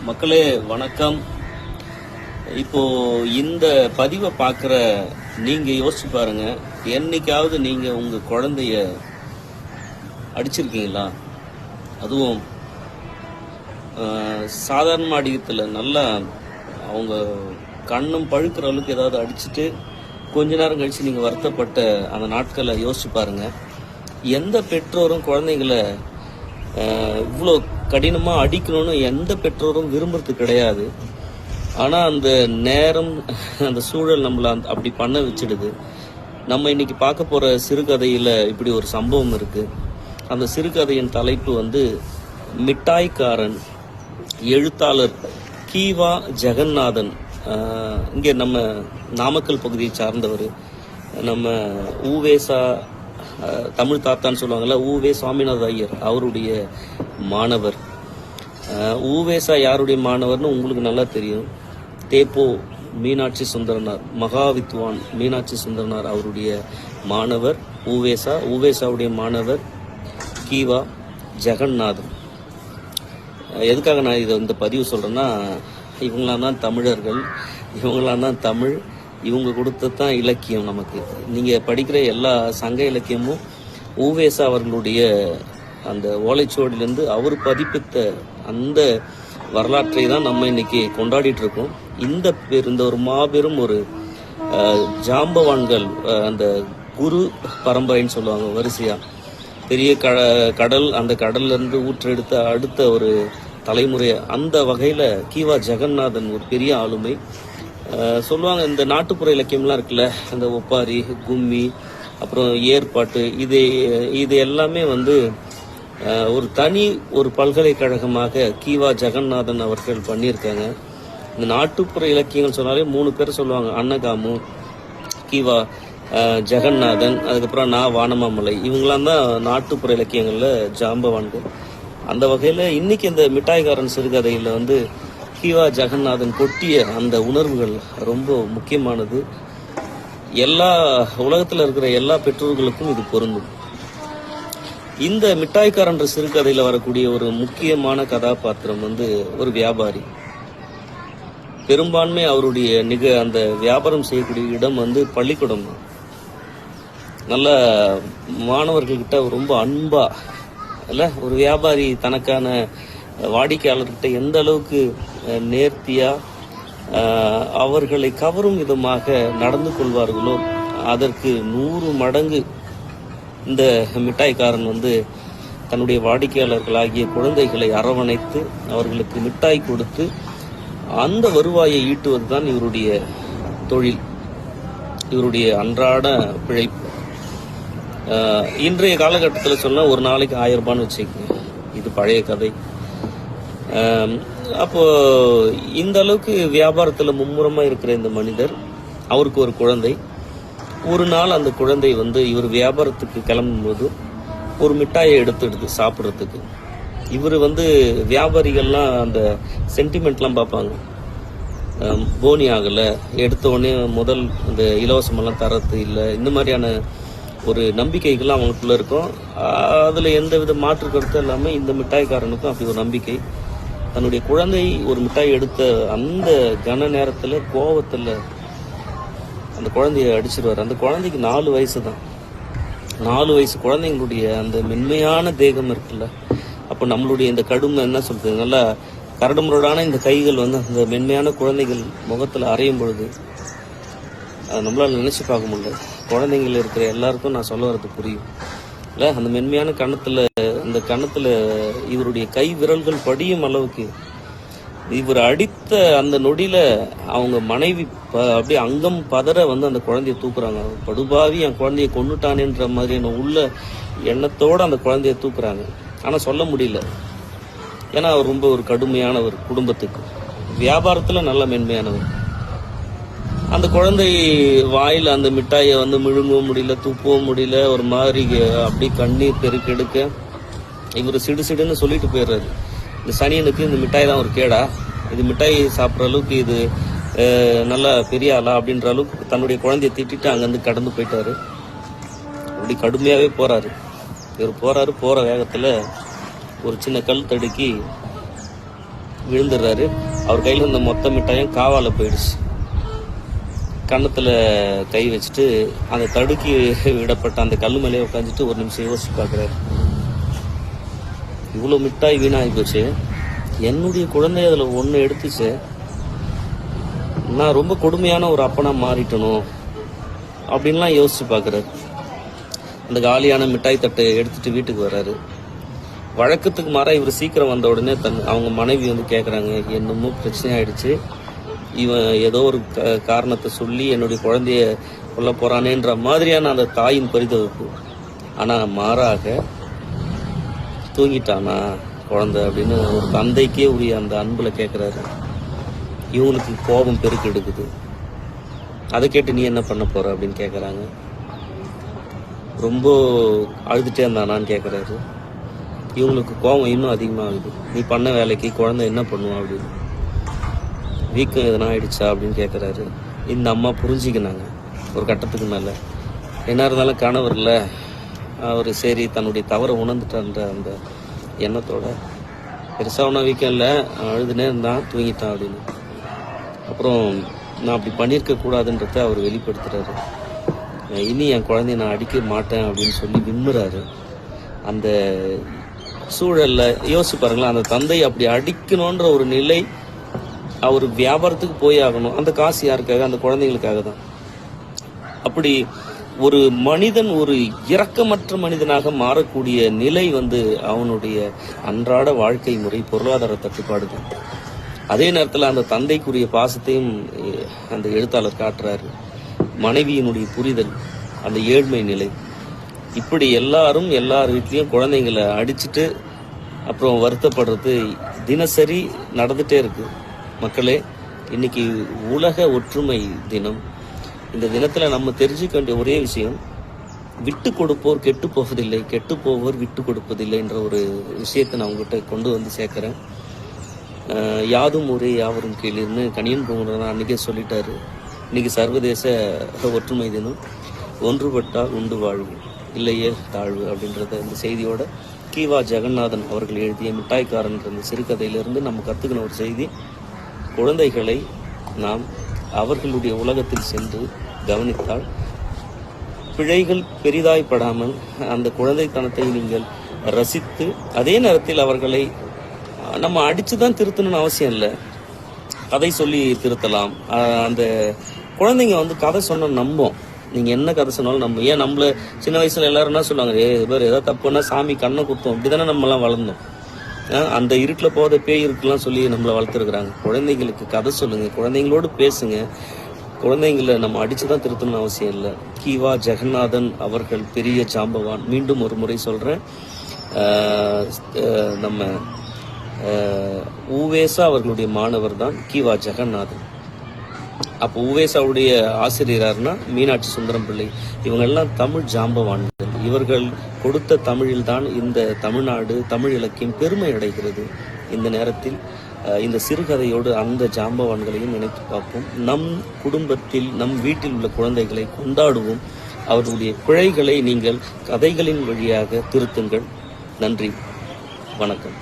மக்களே வணக்கம். இப்போ இந்த பதிவை பார்க்குற நீங்க யோசிச்சு பாருங்க, என்னைக்காவது நீங்க உங்க குழந்தைய அடிச்சிருக்கீங்களா? அதுவும் சாதாரண அடிக்கத்தில் நல்லா அவங்க கண்ணும் பழுக்கிற அளவுக்கு ஏதாவது அடிச்சுட்டு கொஞ்ச நேரம் கழிச்சு நீங்கள் வருத்தப்பட்ட அந்த நாட்களை யோசிச்சு பாருங்க. எந்த பெற்றோரும் குழந்தைங்களை இவ்வளோ கடினமாக அடிக்கணும்னு எந்த பெற்றோரும் விரும்புறது கிடையாது. ஆனால் அந்த நேரம் அந்த சூழல் நம்மளை அப்படி பண்ண வச்சிடுது. நம்ம இன்னைக்கு பார்க்க போகிற சிறுகதையில் இப்படி ஒரு சம்பவம் இருக்குது. அந்த சிறுகதையின் தலைப்பு மிட்டாய்க்காரன். எழுத்தாளர் கீவா ஜெகநாதன். இங்கே நம்ம நாமக்கல் பகுதியை சார்ந்தவர். நம்ம ஊவேசா தமிழ் தாத்தான்னு சொல்லுவாங்கள்ல, ஊவே சுவாமிநாத ஐயர் அவருடைய மாணவர். ஊவேசா யாருடைய மாணவர்னு உங்களுக்கு நல்லா தெரியும். தேப்போ மீனாட்சி சுந்தரனார், மகாவித்வான் மீனாட்சி சுந்தரனார் அவருடைய மாணவர் ஊவேசா. ஊவேசாவுடைய மாணவர் கீவா ஜெகநாதன். எதுக்காக நான் இந்த பதிவு சொல்கிறேன்னா, இவங்களாம் தான் தமிழர்கள், இவங்களாம் தான் தமிழ், இவங்க கொடுத்தது தான் இலக்கியம் நமக்கு. நீங்கள் படிக்கிற எல்லா சங்க இலக்கியமும் ஊவேசா அவர்களுடைய அந்த ஓலைச்சுவடியிலேருந்து அவர் பதிப்பித்த அந்த வரலாற்றை தான் நம்ம இன்னைக்கு கொண்டாடிட்டு இருக்கோம். இந்த ஒரு மாபெரும் ஒரு ஜாம்பவான்கள், அந்த குரு பரம்பரைன்னு சொல்லுவாங்க வரிசையாக. பெரிய கடல், அந்த கடல்லேருந்து ஊற்றெடுத்த அடுத்த ஒரு தலைமுறை. அந்த வகையில் கீவா ஜெகநாதன் ஒரு பெரிய ஆளுமை. சொல்லுவாங்க, இந்த நாட்டுப்புற இலக்கியம்லாம் இருக்குல்ல, இந்த ஒப்பாரி, கும்மி, அப்புறம் ஏற்பாட்டு, இது எல்லாமே ஒரு தனி ஒரு பல்கலைக்கழகமாக கீவா ஜெகநாதன் அவர்கள் பண்ணியிருக்காங்க. இந்த நாட்டுப்புற இலக்கியங்கள் சொன்னாலே 3 பேர் சொல்லுவாங்க. அன்னகாமு, கீவா ஜெகநாதன், அதுக்கப்புறம் வானமாமலை. இவங்களாம் தான் நாட்டுப்புற இலக்கியங்களில் ஜாம்பவான்கள். அந்த வகையில் இன்னைக்கு இந்த மிட்டாய்க்காரன் சிறுகதையில் கீவா ஜெகநாதன் கொட்டிய அந்த உணர்வுகள் ரொம்ப முக்கியமானது. எல்லா உலகத்தில் இருக்கிற எல்லா பெற்றோர்களுக்கும் இது பொருந்தும். இந்த மிட்டாய்க்காரன் சிறுகதையில் வரக்கூடிய ஒரு முக்கியமான கதாபாத்திரம் ஒரு வியாபாரி. பெரும்பான்மை அவருடைய அந்த வியாபாரம் செய்யக்கூடிய இடம் பள்ளிக்கூடம். நல்ல மாணவர்கள்கிட்ட ரொம்ப அன்பா இல்லை, ஒரு வியாபாரி தனக்கான வாடிக்கையாளர்கிட்ட எந்த அளவுக்கு நேர்த்தியா அவர்களை கவரும் விதமாக நடந்து கொள்வார்களோ அதற்கு 100 மடங்கு இந்த மிட்டாய்க்காரன் தன்னுடைய வாடிக்கையாளர்களாகிய குழந்தைகளை அரவணைத்து அவர்களுக்கு மிட்டாய் கொடுத்து அந்த வருவாயை ஈட்டுவது தான் இவருடைய தொழில், இவருடைய அன்றாட பிழைப்பு. இன்றைய காலகட்டத்தில் சொன்னால் ஒரு நாளைக்கு 1000 ரூபான்னு வச்சுக்கோங்க. இது பழைய கதை. அப்போ இந்த அளவுக்கு வியாபாரத்தில் மும்முரமாக இருக்கிற இந்த மனிதர், அவருக்கு ஒரு குழந்தை. ஒரு நாள் அந்த குழந்தை இவர் வியாபாரத்துக்கு கிளம்பும்போது ஒரு மிட்டாயை எடுத்துடுது சாப்பிட்றதுக்கு. இவர் வியாபாரிகள்லாம் அந்த சென்டிமெண்ட்லாம் பார்ப்பாங்க. போனி ஆகலை, எடுத்த உடனே முதல் இந்த இலவசமெல்லாம் தரது இல்லை, இந்த மாதிரியான ஒரு நம்பிக்கைகள்லாம் அவங்களுக்குள்ள இருக்கும். அதில் எந்த வித மாற்று கருத்து இல்லாமல் இந்த மிட்டாய்க்காரனுக்கும் அப்படி ஒரு நம்பிக்கை. தன்னுடைய குழந்தை ஒரு மிட்டாய் எடுத்த அந்த கன நேரத்தில் கோபத்தில் அந்த குழந்தைய அடிச்சிருவார். அந்த குழந்தைக்கு 4 வயசு தான். 4 வயசு குழந்தைங்களுடைய அந்த மென்மையான தேகம் இருக்குல்ல, அப்போ நம்மளுடைய இந்த கடுமை என்ன சொல்றது, நல்லா கரடுமுரடான இந்த கைகள் அந்த மென்மையான குழந்தைகள் முகத்தில் அறையும் பொழுது நம்மளால் நினைச்சு பார்க்க முடியல. குழந்தைங்கள் இருக்கிற எல்லாருக்கும் நான் சொல்ல வரது புரியும் இல்லை. அந்த மென்மையான அந்த கணத்தில் இவருடைய கை விரல்கள் படியும் அளவுக்கு இவர் அடித்த அந்த நொடியில் அவங்க மனைவி அப்படியே அங்கம் பதற அந்த குழந்தைய தூக்குறாங்க. படுபாவி என் குழந்தைய கொண்டுட்டானேன்ற மாதிரியான உள்ள எண்ணத்தோடு அந்த குழந்தைய தூக்குறாங்க. ஆனால் சொல்ல முடியல, ஏன்னா அவர் ரொம்ப ஒரு கடுமையானவர். குடும்பத்துக்கு வியாபாரத்தில் நல்ல மென்மையானவர். அந்த குழந்தை வாயில் அந்த மிட்டாயை முழுங்கவும் முடியல, துப்பவும் முடியல. ஒரு மாதிரி அப்படி கண்ணீர் பெருக்கெடுக்க இவர் சிடுன்னு சொல்லிட்டு போயிடுறாரு. இந்த சனியனுக்கு இந்த மிட்டாய் தான் ஒரு கேடா, இது மிட்டாய் சாப்பிட்ற அளவுக்கு இது நல்லா பெரிய ஆளா அப்படின்ற அளவுக்கு தன்னுடைய குழந்தைய திட்டிட்டு அங்கேருந்து கடந்து போயிட்டாரு. அப்படி கடுமையாகவே போகிறாரு. இவர் போகிற வேகத்தில் ஒரு சின்ன கல் தடுக்கி விழுந்துடுறாரு. அவர் கையில் இருந்த மொத்த மிட்டாயும் காவால போயிடுச்சு. கன்னத்தில் கை வச்சுட்டு அந்த தடுக்கி விடப்பட்ட அந்த கல் மேலே உட்காந்துட்டு ஒரு நிமிஷம் யோசிச்சு பார்க்குறாரு. இவ்வளோ மிட்டாய் வீணாகி போச்சு, என்னுடைய குழந்தை அதில் ஒன்று எடுத்துச்சு, நான் ரொம்ப கொடுமையான ஒரு அப்பனா மாறிட்டணும் அப்படின்லாம் யோசிச்சு பார்க்குறாரு. அந்த காலியான மிட்டாய் தட்டை எடுத்துட்டு வீட்டுக்கு வர்றாரு. வழக்கத்துக்கு மாறாக இவர் சீக்கிரம் வந்த உடனே அவங்க மனைவி வந்து கேட்குறாங்க, என்னமோ பிரச்சனை ஆயிடுச்சு, இவன் ஏதோ ஒரு காரணத்தை சொல்லி என்னுடைய குழந்தைய கொல்ல போறானேன்ற மாதிரியான அந்த தாயின் பரிதவிப்பு. ஆனால் மாறாக தூங்கிட்டானா குழந்தை அப்படின்னு ஒரு தந்தைக்கே உரிய அந்த அன்புல கேட்குறாரு. இவங்களுக்கு கோபம் பெருக்கு எடுக்குது. அதை கேட்டு நீ என்ன பண்ண போற அப்படின்னு கேட்குறாங்க. ரொம்ப அழுதுகிட்டே இருந்தானான்னு கேட்குறாரு. இவங்களுக்கு கோபம் இன்னும் அதிகமாகுது. நீ பண்ண வேலைக்கு குழந்தை என்ன பண்ணுவான் அப்படின்னு. வீக்கம் எதனா ஆயிடுச்சா அப்படின்னு கேட்குறாரு. இந்த அம்மா புரிஞ்சிக்கினாங்க ஒரு கட்டத்துக்கு மேலே. என்ன இருந்தாலும் கணவர் இல்லை, அவர் சரி தன்னுடைய தவறை உணர்ந்துட்டான்ற அந்த எண்ணத்தோட பெருசாக ஒன்றும் வீக்கம் இல்லை, அழுதுனே இருந்தான், தூங்கிட்டான் அப்படின்னு. அப்புறம் நான் அப்படி பண்ணியிருக்க கூடாதுன்றத அவர் வெளிப்படுத்துறாரு. இனி என் குழந்தைய நான் அடிக்க மாட்டேன் அப்படின்னு சொல்லி விம்முறாரு. அந்த சூழல்ல யோசிச்சு பாருங்களேன், அந்த தந்தை அப்படி அடிக்கணுன்ற ஒரு நிலை, அவர் வியாபாரத்துக்கு போய் ஆகணும். அந்த காசு யாருக்காக? அந்த குழந்தைங்களுக்காக தான். அப்படி ஒரு மனிதன் ஒரு இரக்கமற்ற மனிதனாக மாறக்கூடிய நிலை வந்து அவனுடைய அன்றாட வாழ்க்கை முறை, பொருளாதார தட்டுப்பாடு தான். அதே நேரத்தில் அந்த தந்தைக்குரிய பாசத்தையும் அந்த எழுத்தாளர் காட்டுறாரு. மனைவியினுடைய புரிதல், அந்த ஏழ்மை நிலை, இப்படி எல்லார் வீட்லேயும் குழந்தைங்களை அடிச்சுட்டு அப்புறம் வருத்தப்படுறது தினசரி நடந்துகிட்டே இருக்கு. மக்களே, இன்னைக்கு உலக ஒற்றுமை தினம். இந்த தினத்தில் நம்ம தெரிஞ்சுக்க வேண்டிய ஒரே விஷயம், விட்டு கொடுப்போர் கெட்டு போவதில்லை, கெட்டு போவோர் விட்டு கொடுப்பதில்லை என்ற ஒரு விஷயத்தை நான் உங்ககிட்ட கொண்டு வந்து சேர்க்குறேன். யாதும் ஊரே யாவரும் கீழ்னு கணியன் பூங்குன்றன் அன்றைக்கே சொல்லிட்டாரு. இன்னைக்கு சர்வதேச ஒற்றுமை தினம். ஒன்றுபட்டால் உண்டு வாழ்வு, இல்லையே தாழ்வு அப்படின்றத இந்த செய்தியோட கீவா ஜெகநாதன் அவர்கள் எழுதிய மிட்டாய்க்காரன்ற இந்த சிறுகதையிலிருந்து நம்ம கற்றுக்கின ஒரு செய்தி, குழந்தைகளை நாம் அவர்களுடைய உலகத்தில் சென்று கவனித்தால் பிழைகள் பெரிதாய்ப்படாமல் அந்த குழந்தைத்தனத்தை நீங்கள் ரசித்து, அதே நேரத்தில் அவர்களை நம்ம அடித்து தான் திருத்தணும்னு அவசியம் இல்லை, கதை சொல்லி திருத்தலாம். அந்த குழந்தைங்க வந்து கதை சொன்ன நம்போம். நீங்கள் என்ன கதை சொன்னாலும் நம்ம ஏன் நம்மள சின்ன வயசில் எல்லாரும் என்ன சொல்லுவாங்க, பேர் ஏதாவது தப்புன்னா சாமி கண்ணை குத்தும், அப்படி தானே நம்மலாம் வளர்ந்தோம். அந்த இருட்டில் போத பேய் இருக்குலாம் சொல்லி நம்மளை வளர்த்துருக்குறாங்க. குழந்தைங்களுக்கு கதை சொல்லுங்கள், குழந்தைங்களோடு பேசுங்க. குழந்தைங்களை நம்ம அடித்து தான் திருத்தணும்னு அவசியம் இல்லை. கீவா ஜெகநாதன் அவர்கள் பெரிய ஜாம்பவான். மீண்டும் ஒரு முறை சொல்கிறேன், நம்ம ஊவேசா அவர்களுடைய மாணவர் தான் கீவா ஜெகநாதன். அப்போ ஊவேசாவுடைய ஆசிரியரார்னா மீனாட்சி சுந்தரம் பிள்ளை. இவங்கெல்லாம் தமிழ் ஜாம்பவான்கள். இவர்கள் கொடுத்த தமிழில் தான் இந்த தமிழ்நாடு, தமிழ் இலக்கியம் பெருமை அடைகிறது. இந்த நேரத்தில் இந்த சிறுகதையோடு அந்த ஜாம்பவான்களையும் நினைத்து பார்ப்போம். நம் குடும்பத்தில், நம் வீட்டில் உள்ள குழந்தைகளை கொண்டாடுவோம். அவர்களுடைய பிழைகளை நீங்கள் கதைகளின் வழியாக திருத்துங்கள். நன்றி, வணக்கம்.